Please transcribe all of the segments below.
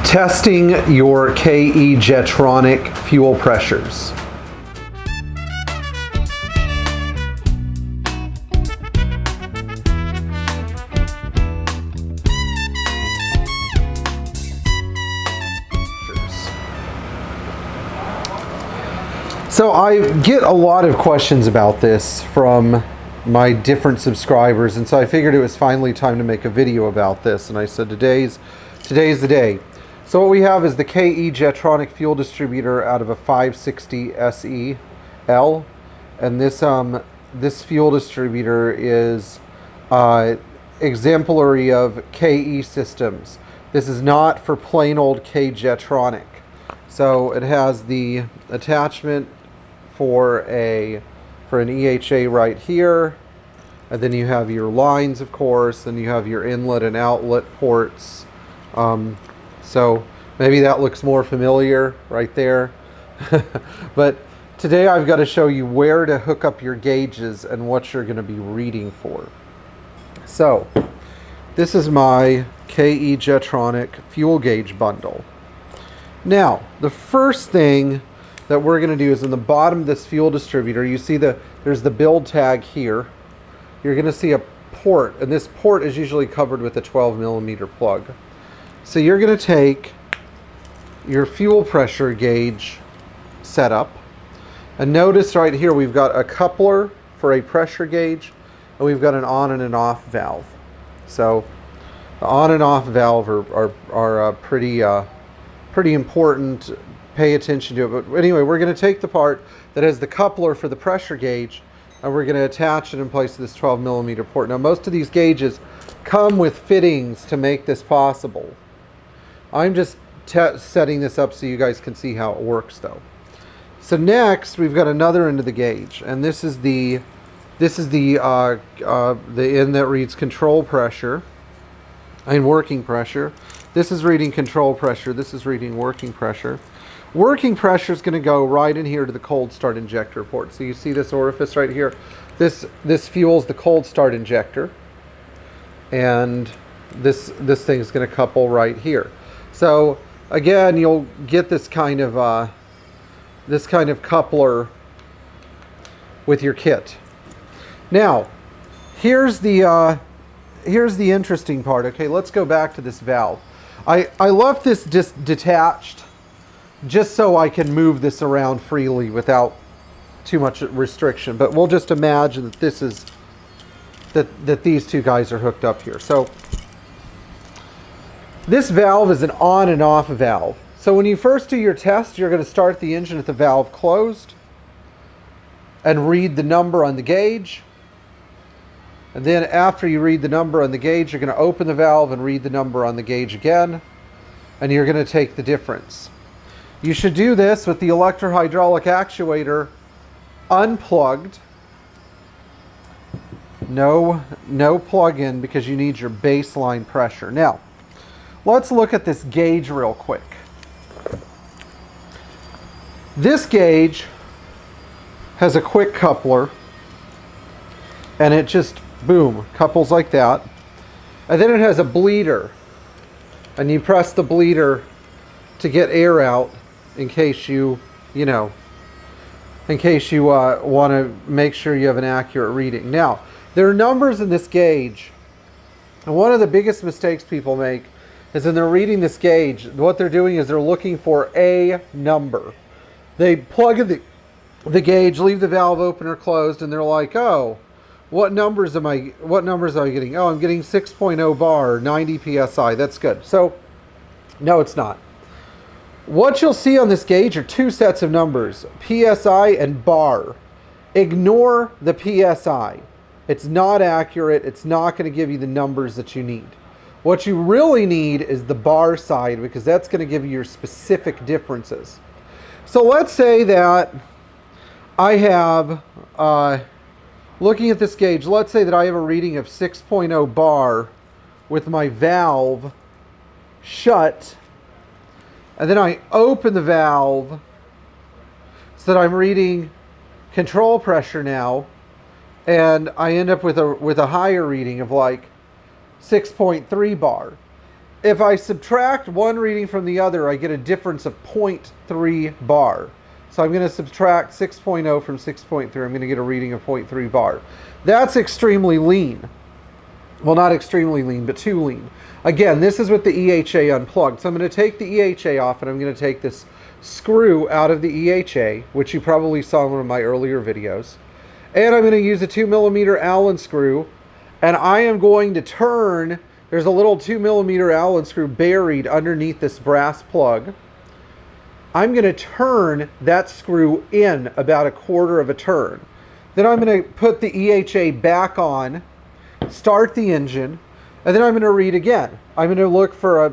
Testing your KE Jetronic fuel pressures. So I get a lot of questions about this from my different subscribers, and so I figured it was finally time to make a video about this, and I said today's the day. So what we have is the KE Jetronic fuel distributor out of a 560 SEL, and this fuel distributor is exemplary of KE systems. This is not for plain old KE Jetronic. So it has the attachment for an EHA right here, and then you have your lines, of course, and you have your inlet and outlet ports. So maybe that looks more familiar right there. But today I've got to show you where to hook up your gauges and what you're going to be reading for. So this is my KE Jetronic fuel gauge bundle. Now, the first thing that we're going to do is in the bottom of this fuel distributor, you see there's the build tag here. You're going to see a port, and this port is usually covered with a 12mm plug. So you're going to take your fuel pressure gauge setup, and notice right here we've got a coupler for a pressure gauge, and we've got an on and an off valve. So the on and off valve are pretty important. Pay attention to it. But anyway, we're going to take the part that has the coupler for the pressure gauge, and we're going to attach it in place to this 12mm port. Now, most of these gauges come with fittings to make this possible. I'm just setting this up so you guys can see how it works, though. So next, we've got another end of the gauge, and this is the end that reads control pressure and working pressure. This is reading control pressure. This is reading working pressure. Working pressure is going to go right in here to the cold start injector port. So you see this orifice right here. This fuels the cold start injector, and this thing is going to couple right here. So again, you'll get this kind of coupler with your kit. Now, here's the interesting part. Okay, let's go back to this valve. I left this just detached, just so I can move this around freely without too much restriction. But we'll just imagine that this is that these two guys are hooked up here. So this valve is an on and off valve. So when you first do your test, you're going to start the engine with the valve closed and read the number on the gauge. And then after you read the number on the gauge, you're going to open the valve and read the number on the gauge again, and you're going to take the difference. You should do this with the electrohydraulic actuator unplugged. No plug-in, because you need your baseline pressure. Now, let's look at this gauge real quick. This gauge has a quick coupler, and it just, boom, couples like that. And then it has a bleeder, and you press the bleeder to get air out in case you want to make sure you have an accurate reading. Now, there are numbers in this gauge, and one of the biggest mistakes people make is when they're reading this gauge, what they're doing is they're looking for a number. They plug in the gauge, leave the valve open or closed, and they're like, oh, what numbers am I getting? Oh, I'm getting 6.0 bar, 90 psi. That's good. So, no, it's not. What you'll see on this gauge are two sets of numbers, psi and bar. Ignore the psi. It's not accurate. It's not going to give you the numbers that you need. What you really need is the bar side, because that's going to give you your specific differences. So let's say that I have, looking at this gauge, let's say that I have a reading of 6.0 bar with my valve shut, and then I open the valve so that I'm reading control pressure now, and I end up with a higher reading of like 6.3 bar. if I subtract one reading from the other, I get a difference of 0.3 bar. So I'm going to subtract 6.0 from 6.3. I'm going to get a reading of 0.3 bar. That's extremely lean. Well, not extremely lean, but too lean. Again, this is with the EHA unplugged. So I'm going to take the EHA off, and I'm going to take this screw out of the EHA, which you probably saw in one of my earlier videos. And I'm going to use a 2mm Allen screw, and I am going to turn, there's a little 2mm Allen screw buried underneath this brass plug. I'm going to turn that screw in about a quarter of a turn. Then I'm going to put the EHA back on, start the engine, and then I'm going to read again. I'm going to look for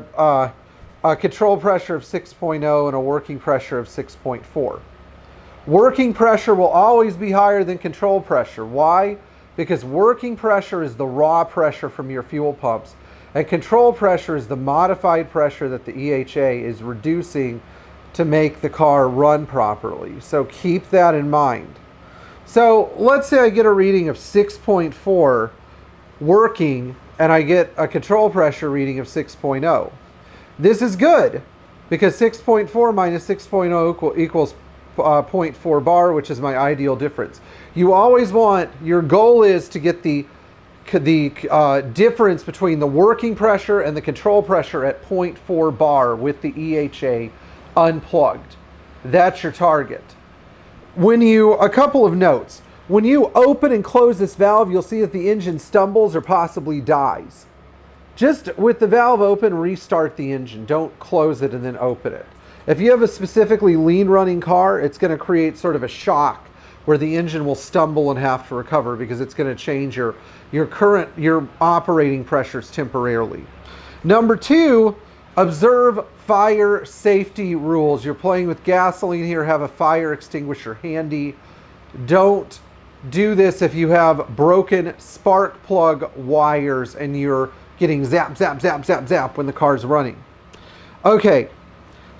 a control pressure of 6.0 and a working pressure of 6.4. Working pressure will always be higher than control pressure. Why? Because working pressure is the raw pressure from your fuel pumps, and control pressure is the modified pressure that the EHA is reducing to make the car run properly. So keep that in mind. So let's say I get a reading of 6.4 working, and I get a control pressure reading of 6.0. This is good, because 6.4 minus 6.0 equals 0.4 bar, which is my ideal difference. You always want, your goal is to get the difference between the working pressure and the control pressure at 0.4 bar with the EHA unplugged. That's your target. A couple of notes. When you open and close this valve, you'll see that the engine stumbles or possibly dies. Just with the valve open, restart the engine. Don't close it and then open it. If you have a specifically lean running car, it's going to create sort of a shock where the engine will stumble and have to recover, because it's going to change your operating pressures temporarily. Number two, observe fire safety rules. You're playing with gasoline here, have a fire extinguisher handy. Don't do this if you have broken spark plug wires and you're getting zap, zap, zap, zap, zap when the car's running. Okay,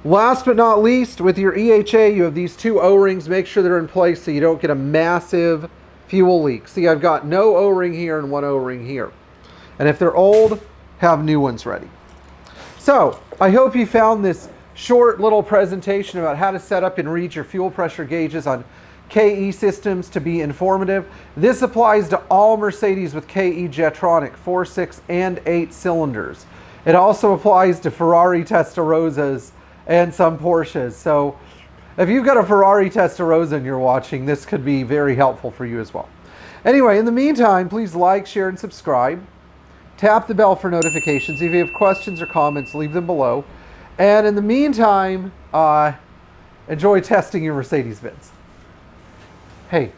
last but not least, with your EHA, you have these two O-rings. Make sure they're in place so you don't get a massive fuel leak. See, I've got no O-ring here and one O-ring here. And if they're old, have new ones ready. So, I hope you found this short little presentation about how to set up and read your fuel pressure gauges on KE systems to be informative. This applies to all Mercedes with KE Jetronic 4, 6, and 8 cylinders. It also applies to Ferrari Testarosas and some Porsches. So if you've got a Ferrari Testarossa and you're watching, this could be very helpful for you as well. Anyway, in the meantime, please like, share, and subscribe. Tap the bell for notifications. If you have questions or comments, leave them below. And in the meantime, enjoy testing your Mercedes Benz. Hey.